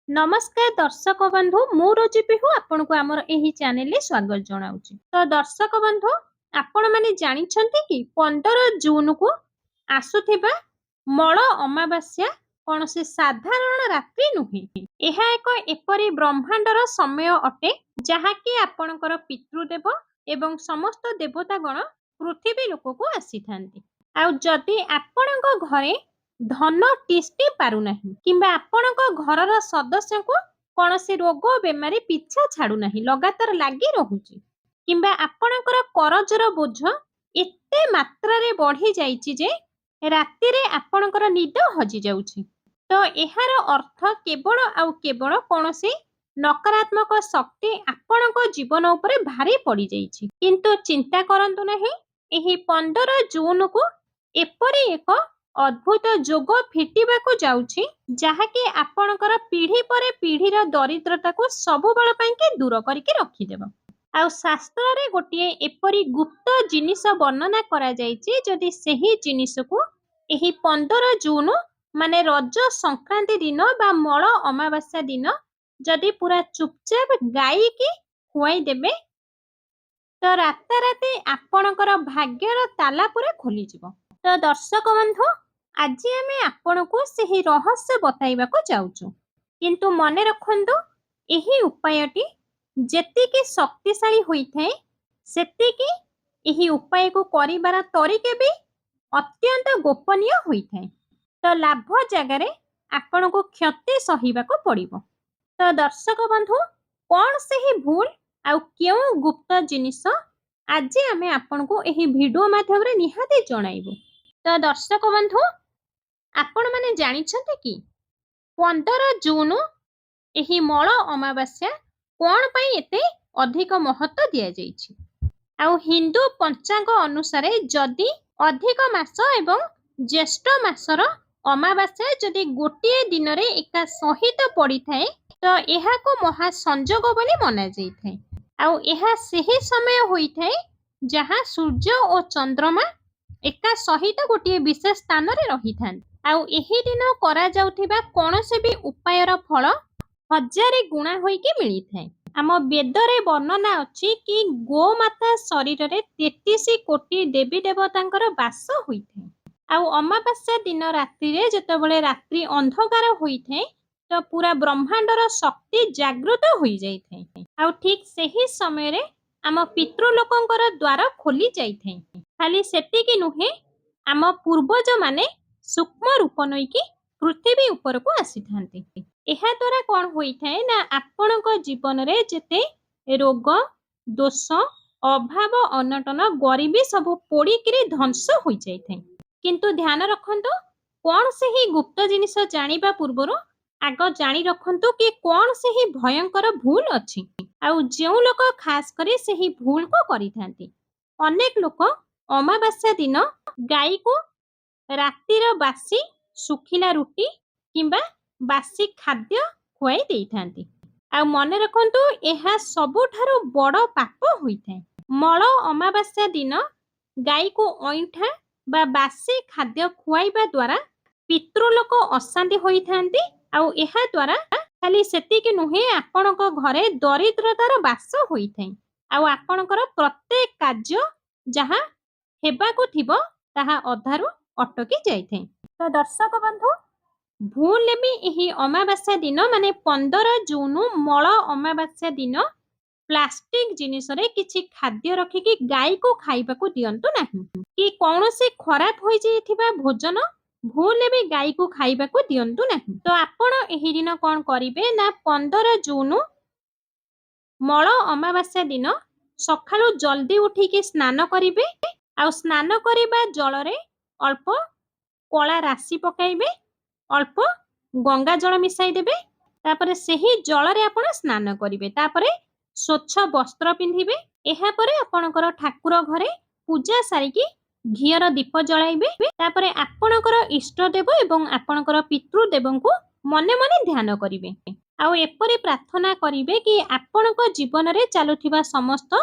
नमस्कार दर्शक बंधु मु रोजी पिहु आपन को हमर एही चैनल रे स्वागत जणाउची। तो दर्शक बंधु आपण माने जानिछंती कि 15 जून को आसुथिबा मळ अमावास्या कोनोसी साधारण रात्रि नुहे। एहा एक एपरी ब्रह्मांडर समय अटे जहा कि आपणकर पितृदेव एवं समस्त देवता गण पृथ्वी लोक को आसीथांती। आ जदि आपणक घरे धन टिष्टि पारु नाही किंबा आपणक घरर सदस्य को कोनोसी रोग बेमारी पिछा छाडु नाही लगातार लागि रहुची किंबा आपणकर करजर बोझ एते मात्रा रे बढ़ी जाईची जे राति रे आपणकर निद हजि जाउची। तो एहार अर्थ केवल आउ केवल कोनोसी नकारात्मक शक्ति आपणक जीवन उपरे भारी पड़ी जाईची। किंतु चिंता करंतु नाही एही 15 जून को एपरी एक अद्भुत जोग फिटिबाकू जाउछि जहाँकि आपणकर पीढ़ी पर पीढ़ीर दरिद्रता को सब बेल के दूर करके रखिदेव। आउ शास्त्र रे गोटे एपरी गुप्त जिनिस वर्णना करा जायछि जदि सेही जिनिस को एही 15 जून माने रज संक्रांति दिन बा मळ अमावास्या दिन जदि पूरा चुपचाप गाई की खुआई देबे तो राताराति आपणकर भाग्यर ताला पूरा खोली जिवो। तो दर्शक बंधु आज आमे आपणको सेही रहस्य बताइबाको जाउछु किंतु मने रखंतु एही उपायटी जेतिकी शक्तिशाली होइथाय सेतिकी एही उपाय को करिबार तरीके भी अत्यंत गोपनीय होइथाय। तो लाभ जगारे आपणको क्षति सहिबाको पड़िबो। तो दर्शक बंधु कौन सेही भूल आउ केउ गुप्त जिनिस आज आमे आपणको एही वीडियो माध्यम रे निहाती जणाइबो। तो दर्शक बंधु आपण माने जानिछन्ते कि 15 जून एही मळ अमावास्या कोन पई एते अधिक महत्व दिया जाइछि। आउ हिंदू पंचांग अनुसार जदि अधिक मास एवं ज्येष्ठ मासर अमावास्या जदि गोटे दिन रे एका सहित पड़ी थाए तो एहा को महा संजोग बोली मना जाइथाय। आउ एहा सेही समय होई थाए जहां सूर्य और चंद्रमा एका सहित गोटे विशेष स्थान रे रही थान। आउ एही दिन करा जाउथिबा कोनोसे भी उपायर फल हजारे गुणा होई के मिली थाए। आम वेद रे वर्णना अछि कि गोमाता शरीर रे 33 कोटी देवी देवतांकर वास होई थाए। आउ अमावास्या दिन रात्रि रे जतबेले रात्रि अंधकार होई थाए तो पूरा ब्रह्मांडर शक्ति जागृत होई जाई थाए। आउ ठीक सेही समय रे आम पितृलोकंकर द्वार खोली जाई थाए। खाली सेतिकी नुहे आम पूर्वज माने सूक्ष्म रूप नैकी पृथ्वी ऊपर को आसी थांती। एहा द्वारा कौन होई थाए ना आपणक जीवन रे जेते रोग दोष अभाव अनटन गरीबी सब पोड़ी किरी ध्वंस होई जाई थाए। किंतु ध्यान रखंतु कौन से ही गुप्त जिनिस जानिबा पूर्वरो आग जानी रखंतु कि कौन से ही भयंकर भूल अछि। आउ जेउ लोक खास करी से ही भूल को करी थांती। अनेक लोक अमावास्या दिन गाई को रातिर बासी सुखिला रुटी किंबा बासी खाद्य खुआई देई थांती। आ मने रखंतु एहा सबुठारु बड़ पाप होइथाय। मळ अमावास्या दिन गाई को ओइठा बा बासी खाद्य खुआइबा द्वारा पितृलोक अशांति होइथांती। आउ एहा द्वारा खाली सेतिकी नुहे आपणक घरे दरिद्रतार वास होइथाय। आउ आपणकर प्रत्येक कार्य जहा हेबाको थिबो ताहा अधारु अटकी जाइथाय। तो दर्शक बंधु भूल भी यही अमावास्या दिन माने 15 जून मळ अमावास्या दिन प्लास्टिक जिनिस रे किछि खाद्य रखिकी गाई को खाइबा को दियंतु नाही कि कौनसी खराब होई जाइथिबा भोजन भूल भी गाई को खाइबा को दियंतु नाही। तो आपण एही दिन कोन करिवे ना 15 जून मळ अमावास्या दिन सखाळु जल्दी उठिकी स्नान करिवे। आ स्नान करिबा जल रे अल्प कला राशि पकाइबे अल्प गंगा जल मिसाई देबे। तापरे सेही जल रे आपण स्नान करिवे। तापरे स्वच्छ वस्त्र पिंधिबे। एहा परे आपणकर ठाकुर घरे पूजा सारिकी घियर दीप जलाइबे। तापरे आपणकर इष्ट देव एवं आपणकर पितृ देवंकु मने मने ध्यान करिवे। आउ एपरि प्रार्थना करिवे कि आपणक जीवन रे चालुथिबा समस्त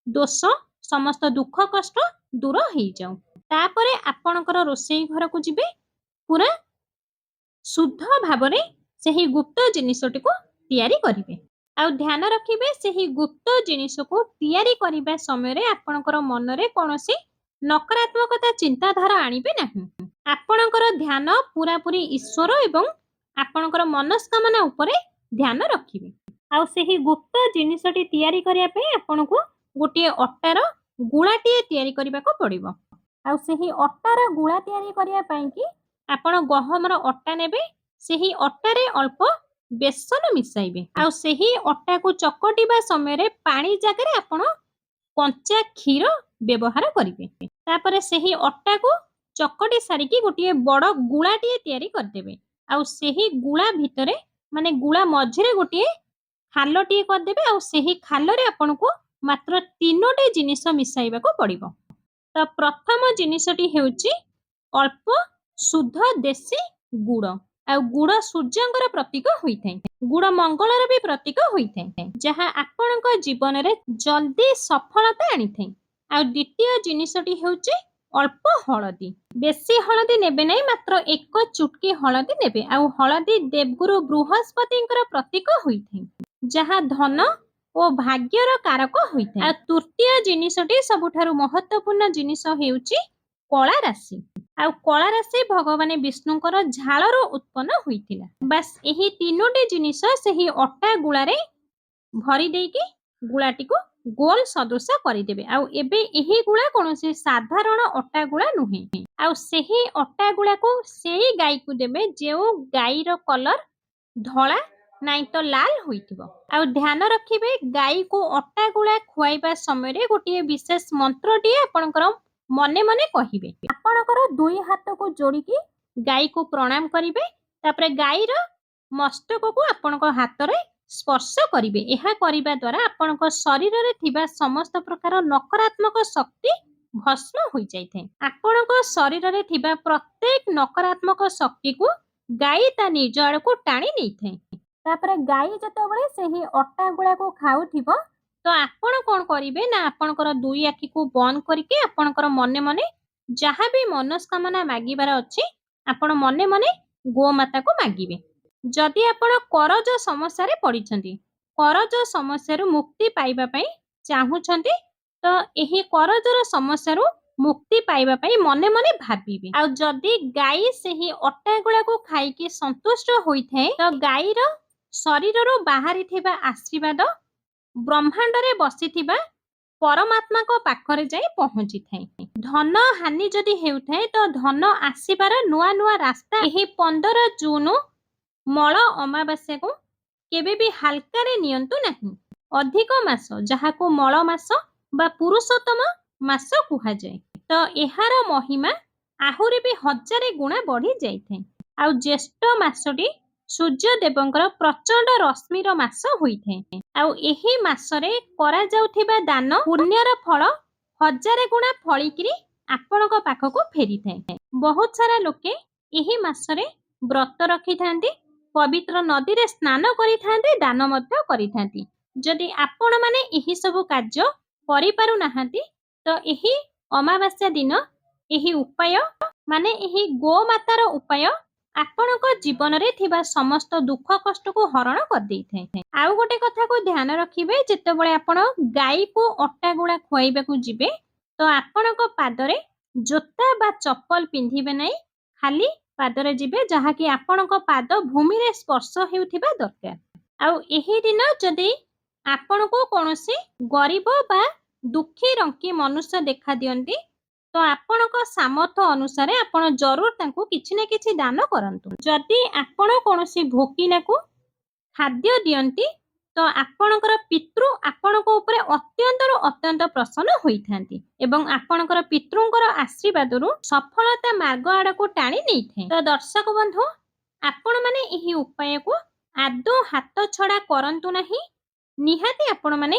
दोष समस्त दुख कष्ट दूर हेई जाऊ। तापरे आपणकर रोसई घर को जिबे पूरा शुद्ध भावरे ସେହି ଗୁପ୍ତ ଜିନିଷଟିକୁ ତିଆରି କରିବେ। ଆଉ ଧ୍ୟାନ ରଖିବେ ସେହି ଗୁପ୍ତ ଜିନିଷକୁ ତିଆରି କରିବା ସମୟରେ ଆପଣଙ୍କର ମନରେ କୌଣସି ନକାରାତ୍ମକତା ଚିନ୍ତାଧାରା ଆଣିବେ ନାହିଁ। ଆପଣଙ୍କର ଧ୍ୟାନ ପୁରାପୁରି ଈଶ୍ୱର ଏବଂ ଆପଣଙ୍କର ମନସ୍କାମନା ଉପରେ ଧ୍ୟାନ ରଖିବେ। ଆଉ ସେହି ଗୁପ୍ତ ଜିନିଷଟି ତିଆରି କରିବା ପାଇଁ ଆପଣଙ୍କୁ ଗୋଟିଏ ଅଟାର ଗୁଳାଟିଏ ତିଆରି କରିବାକୁ ପଡ଼ିବ। ଆଉ ସେହି ଅଟାର ଗୁଳା ତିଆରି କରିବା ପାଇଁକି ଆପଣ ଗହମର ଅଟା ନେବେ, ସେହି ଅଟାରେ ଅଳ୍ପ ବେସନ ମିଶାଇବେ। ଆଉ ସେହି ଅଟାକୁ ଚକଟିବା ସମୟରେ ପାଣି ଜାଗାରେ ଆପଣ କଞ୍ଚା କ୍ଷୀର ବ୍ୟବହାର କରିବେ। ତାପରେ ସେହି ଅଟାକୁ ଚକଟି ସାରିକି ଗୋଟିଏ ବଡ଼ ଗୁଳାଟିଏ ତିଆରି କରିଦେବେ। ଆଉ ସେହି ଗୁଳା ଭିତରେ ମାନେ ଗୁଳା ମଝିରେ ଗୋଟିଏ ଖାଲଟିଏ କରିଦେବେ। ଆଉ ସେହି ଖାଲରେ ଆପଣଙ୍କୁ ମାତ୍ର 3ଟି ଜିନିଷ ମିଶାଇବାକୁ ପଡ଼ିବ। ତ ପ୍ରଥମ ଜିନିଷଟି ହେଉଛି ଅଳ୍ପ ଶୁଦ୍ଧ ଦେଶୀ ଗୁଡ଼। ଆଉ ଗୁଡ଼ ସୂର୍ଯ୍ୟଙ୍କର ପ୍ରତୀକ ହୋଇଥାଏ। ଗୁଡ଼ ମଙ୍ଗଳର ବି ପ୍ରତୀକ ହୋଇଥାଏ, ଯାହା ଆପଣଙ୍କ ଜୀବନରେ ଜଲ୍ଦି ସଫଳତା ଆଣିଥାଏ। ଆଉ ଦ୍ୱିତୀୟ ଜିନିଷଟି ହେଉଛି ଅଳ୍ପ ହଳଦୀ। ବେଶୀ ହଳଦୀ ନେବେ ନାହିଁ, ମାତ୍ର 1 ଚୁଟକି ହଳଦୀ ନେବେ। ଆଉ ହଳଦୀ ଦେବଗୁରୁ ବୃହସ୍ପତିଙ୍କର ପ୍ରତୀକ ହୋଇଥାଏ, ଯାହା ଧନ ଓ ଭାଗ୍ୟର କାରକ ହୋଇଥାଏ। ଆଉ ତୃତୀୟ ଜିନିଷଟି ସବୁଠାରୁ ମହତ୍ତ୍ୱପୂର୍ଣ୍ଣ ଜିନିଷ ହେଉଛି କଳା ରାଶି। ଆଉ କଳା ରାଶି ଭଗବାନ ବିଷ୍ଣୁଙ୍କର ଝାଳରୁ ଉତ୍ପନ୍ନ ହୋଇଥିଲା। ବାସ୍ ଏହି 3ଟି ଜିନିଷ ସେହି ଅଟା ଗୁଳାରେ ଭରି ଦେଇକି ଗୁଳାଟିକୁ ଗୋଲ ସଦୃଶ କରିଦେବେ। ଆଉ ଏବେ ଏହି ଗୁଳା କୌଣସି ସାଧାରଣ ଅଟା ଗୁଳା ନୁହେଁ। ଆଉ ସେହି ଅଟା ଗୁଳାକୁ ସେଇ ଗାଈକୁ ଦେବେ ଯେଉଁ ଗାଈର କଲର ଧଳା ନାଇଁ ତ ଲାଲ ହୋଇଥିବ। ଆଉ ଧ୍ୟାନ ରଖିବେ ଗାଈକୁ ଅଟା ଗୁଳା ଖୁଆଇବା ସମୟରେ ଗୋଟିଏ ବିଶେଷ ମନ୍ତ୍ରଟିଏ ଆପଣଙ୍କର ମନେ ମନେ କହିବେ। ଆପଣଙ୍କର 2 ହାତକୁ ଯୋଡ଼ିକି ଗାଈକୁ ପ୍ରଣାମ କରିବେ। ତାପରେ ଗାଈର ମସ୍ତକକୁ ଆପଣଙ୍କ ହାତରେ ସ୍ପର୍ଶ କରିବେ। ଏହା କରିବା ଦ୍ୱାରା ଆପଣଙ୍କ ଶରୀରରେ ଥିବା ସମସ୍ତ ପ୍ରକାର ନକାରାତ୍ମକ ଶକ୍ତି ଭସ୍ମ ହୋଇଯାଇଥାଏ। ଆପଣଙ୍କ ଶରୀରରେ ଥିବା ପ୍ରତ୍ୟେକ ନକାରାତ୍ମକ ଶକ୍ତିକୁ ଗାଈ ତା ନିଜ ଆଡ଼କୁ ଟାଣି ନେଇଥାଏ। ତାପରେ ଗାଈ ଯେତେବେଳେ ସେହି ଅଟା ଗୁଳାକୁ ଖାଉଥିବ, ତ ଆପଣ କ'ଣ କରିବେ ନା ଆପଣଙ୍କର 2 ଆଖିକୁ ବନ୍ଦ କରିକି ଆପଣଙ୍କର ମନେ ମନେ ଯାହା ବି ମନସ୍କାମନା ମାଗିବାର ଅଛି ଆପଣ ମନେ ମନେ ଗୋମାତାକୁ ମାଗିବେ। ଯଦି ଆପଣ କରଜ ସମସ୍ୟାରେ ପଡ଼ିଛନ୍ତି, କରଜ ସମସ୍ୟାରୁ ମୁକ୍ତି ପାଇବା ପାଇଁ ଚାହୁଁଛନ୍ତି, ତ ଏହି କରଜର ସମସ୍ୟାରୁ ମୁକ୍ତି ପାଇବା ପାଇଁ ମନେ ମନେ ଭାବିବେ। ଆଉ ଯଦି ଗାଈ ସେହି ଅଟା ଗୁଳାକୁ ଖାଇକି ସନ୍ତୁଷ୍ଟ ହୋଇଥାଏ, ତ ଗାଈର ଶରୀରରୁ ବାହାରିଥିବା ଆଶୀର୍ବାଦ ବ୍ରହ୍ମାଣ୍ଡରେ ବସିଥିବା ପରମାତ୍ମାଙ୍କ ପାଖରେ ଯାଇ ପହଞ୍ଚିଥାଏ। ଧନ ହାନି ଯଦି ହେଉଥାଏ, ତ ଧନ ଆସିବାର ନୂଆ ନୂଆ ରାସ୍ତା ଏହି 15 ଜୁନ ମଳ ଅମାବାସ୍ୟାକୁ କେବେ ବି ହାଲକାରେ ନିଅନ୍ତୁ ନାହିଁ। ଅଧିକ ମାସ, ଯାହାକୁ ମଳ ମାସ ବା ପୁରୁଷୋତ୍ତମ ମାସ କୁହାଯାଏ, ତ ଏହାର ମହିମା ଆହୁରି ବି 1000 ଗୁଣା ବଢି ଯାଇଥାଏ। ଆଉ ଜ୍ୟେଷ୍ଠ ମାସଟି ସୂର୍ଯ୍ୟଦେବଙ୍କର ପ୍ରଚଣ୍ଡ ରଶ୍ମିର ମାସ ହୋଇଥାଏ। ଆଉ ଏହି ମାସରେ କରାଯାଉଥିବା ଦାନ ପୁଣ୍ୟର ଫଳ 1000 ଗୁଣା ଫଳିକିରି ଆପଣଙ୍କ ପାଖକୁ ଫେରିଥାଏ। ବହୁତ ସାରା ଲୋକେ ଏହି ମାସରେ ବ୍ରତ ରଖିଥାନ୍ତି, ପବିତ୍ର ନଦୀରେ ସ୍ନାନ କରିଥାନ୍ତି, ଦାନ ମଧ୍ୟ କରିଥାନ୍ତି। ଯଦି ଆପଣମାନେ ଏହି ସବୁ କାର୍ଯ୍ୟ କରିପାରୁନାହାନ୍ତି, ତ ଏହି ଅମାବାସ୍ୟା ଦିନ ଏହି ଉପାୟ ମାନେ ଏହି ଗୋମାତାର ଉପାୟ ଆପଣଙ୍କ ଜୀବନରେ ଥିବା ସମସ୍ତ ଦୁଃଖ କଷ୍ଟକୁ ହରଣ କରିଦେଇଥାଏ। ଆଉ ଗୋଟେ କଥାକୁ ଧ୍ୟାନ ରଖିବେ, ଯେତେବେଳେ ଆପଣ ଗାଈକୁ ଅଟା ଗୁଳା ଖୁଆଇବାକୁ ଯିବେ, ତ ଆପଣଙ୍କ ପାଦରେ ଜୋତା ବା ଚପଲ ପିନ୍ଧିବେ ନାହିଁ, ଖାଲି ପାଦରେ ଯିବେ, ଯାହାକି ଆପଣଙ୍କ ପାଦ ଭୂମିରେ ସ୍ପର୍ଶ ହେଉଥିବା ଦରକାର। ଆଉ ଏହି ଦିନ ଯଦି ଆପଣଙ୍କୁ କୌଣସି ଗରିବ ବା ଦୁଃଖୀ ରଙ୍କି ମନୁଷ୍ୟ ଦେଖା ଦିଅନ୍ତି, ତ ଆପଣଙ୍କ ସାମର୍ଥ୍ୟ ଅନୁସାରେ ଆପଣ ଜରୁର ତାଙ୍କୁ କିଛି ନା କିଛି ଦାନ କରନ୍ତୁ। ଯଦି ଆପଣ କୌଣସି ଭୋକିଲାକୁ ଖାଦ୍ୟ ଦିଅନ୍ତି, ତ ଆପଣଙ୍କର ପିତୃ ଆପଣଙ୍କ ଉପରେ ଅତ୍ୟନ୍ତରୁ ଅତ୍ୟନ୍ତ ପ୍ରସନ୍ନ ହୋଇଥାନ୍ତି ଏବଂ ଆପଣଙ୍କର ପିତୃଙ୍କର ଆଶୀର୍ବାଦରୁ ସଫଳତା ମାର୍ଗ ଆଡ଼କୁ ଟାଣି ନେଇଥାଏ। ତ ଦର୍ଶକ ବନ୍ଧୁ, ଆପଣମାନେ ଏହି ଉପାୟକୁ ଆଦୌ ହାତ ଛଡ଼ା କରନ୍ତୁ ନାହିଁ। ନିହାତି ଆପଣମାନେ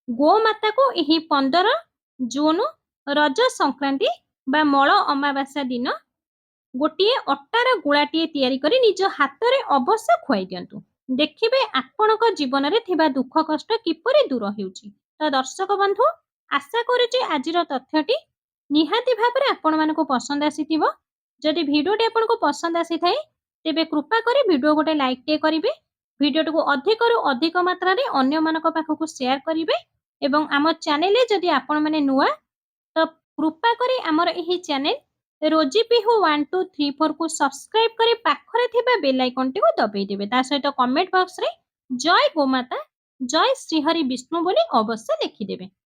ଗୋମାତାକୁ ଏହି 15 ଜୁନ ରଜ ସଂକ୍ରାନ୍ତି ବା ମଳ ଅମାବାସ୍ୟା ଦିନ ଗୋଟିଏ ଅଟାର ଗୁଳାଟିଏ ତିଆରି କରି ନିଜ ହାତରେ ଅବଶ୍ୟ ଖୁଆଇ ଦିଅନ୍ତୁ। ଦେଖିବେ ଆପଣଙ୍କ ଜୀବନରେ ଥିବା ଦୁଃଖ କଷ୍ଟ କିପରି ଦୂର ହେଉଛି। ତ ଦର୍ଶକ ବନ୍ଧୁ, ଆଶା କରୁଛି ଆଜିର ତଥ୍ୟଟି ନିହାତି ଭାବରେ ଆପଣମାନଙ୍କୁ ପସନ୍ଦ ଆସିଥିବ। ଯଦି ଭିଡ଼ିଓଟି ଆପଣଙ୍କୁ ପସନ୍ଦ ଆସିଥାଏ, ତେବେ କୃପା କରି ଭିଡିଓ ଗୋଟେ ଲାଇକ୍ ଟେ କରିବେ। ଭିଡିଓଟିକୁ ଅଧିକରୁ ଅଧିକ ମାତ୍ରାରେ ଅନ୍ୟମାନଙ୍କ ପାଖକୁ ସେୟାର କରିବେ ଏବଂ ଆମ ଚ୍ୟାନେଲରେ ଯଦି ଆପଣମାନେ ନୂଆ ତ କୃପା କରି ଆମର ଏହି ଚ୍ୟାନେଲ ରୋଜି ପିହୁ 1234 କୁ ସବସ୍କ୍ରାଇବ କରି ପାଖରେ ଥିବା ବେଲ୍ ଆଇକନଟିକୁ ଦବେଇ ଦେବେ। ତା ସହିତ କମେଣ୍ଟ ବକ୍ସରେ ଜୟ ଗୋମାତା ଜୟ ଶ୍ରୀହରି ବିଷ୍ଣୁ ବୋଲି ଅବଶ୍ୟ ଲେଖିଦେବେ।